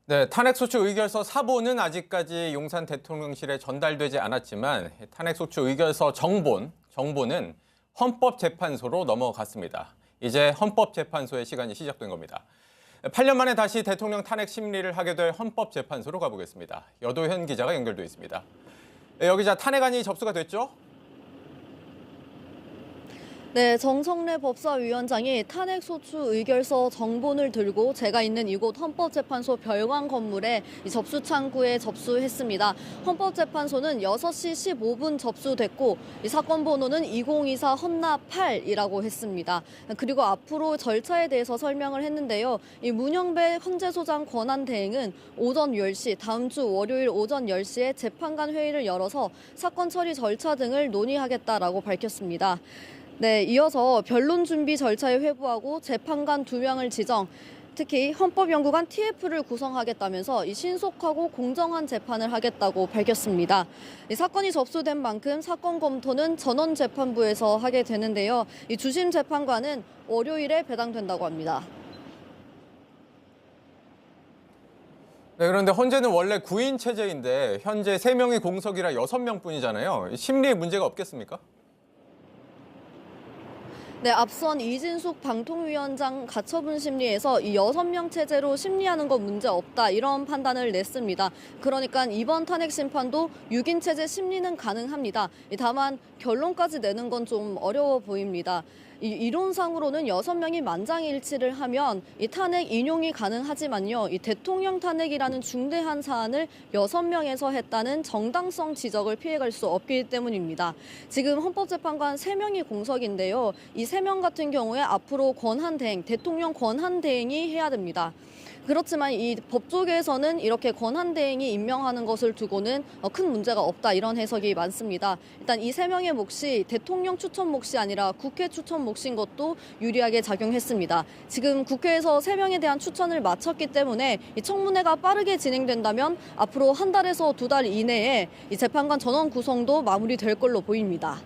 네, 탄핵소추 의결서 사본은 아직까지 용산 대통령실에 전달되지 않았지만 탄핵소추 의결서 정본은 헌법재판소로 넘어갔습니다. 이제 헌법재판소의 시간이 시작된 겁니다. 8년 만에 다시 대통령 탄핵 심리를 하게 될 헌법재판소로 가보겠습니다. 여도현 기자가 연결돼 있습니다. 여 기자, 탄핵안이 접수가 됐죠? 네, 정성래 법사위원장이 탄핵소추 의결서 정본을 들고 제가 있는 이곳 헌법재판소 별관 건물에 이 접수 창구에 접수했습니다. 헌법재판소는 6시 15분 접수됐고 이 사건 번호는 2024 헌나 8이라고 했습니다. 그리고 앞으로 절차에 대해서 설명을 했는데요. 이 문영배 헌재소장 권한 대행은 오전 10시, 다음 주 월요일 오전 10시에 재판관 회의를 열어서 사건 처리 절차 등을 논의하겠다라고 밝혔습니다. 네, 이어서 변론 준비 절차에 회부하고 재판관 2명을 지정, 특히 헌법연구관 TF를 구성하겠다면서 이 신속하고 공정한 재판을 하겠다고 밝혔습니다. 이 사건이 접수된 만큼 사건 검토는 전원재판부에서 하게 되는데요. 이 주심 재판관은 월요일에 배당된다고 합니다. 네, 그런데 헌재는 원래 9인 체제인데 현재 3명이 공석이라 6명뿐이잖아요. 심리에 문제가 없겠습니까? 네, 앞선 이진숙 방통위원장 가처분 심리에서 이 6명 체제로 심리하는 건 문제 없다 이런 판단을 냈습니다. 그러니까 이번 탄핵 심판도 6인 체제 심리는 가능합니다. 다만 결론까지 내는 건 좀 어려워 보입니다. 이론상으로는 6명이 만장일치를 하면 이 탄핵 인용이 가능하지만요. 이 대통령 탄핵이라는 중대한 사안을 6명에서 했다는 정당성 지적을 피해갈 수 없기 때문입니다. 지금 헌법재판관 3명이 공석인데요. 이 3명 같은 경우에 앞으로 권한대행, 대통령 권한대행이 해야 됩니다. 그렇지만 이 법조계에서는 이렇게 권한대행이 임명하는 것을 두고는 큰 문제가 없다 이런 해석이 많습니다. 일단 이 3명의 몫이 대통령 추천 몫이 아니라 국회 추천 몫인 것도 유리하게 작용했습니다. 지금 국회에서 3명에 대한 추천을 마쳤기 때문에 이 청문회가 빠르게 진행된다면 앞으로 한 달에서 2달 이내에 이 재판관 전원 구성도 마무리될 걸로 보입니다.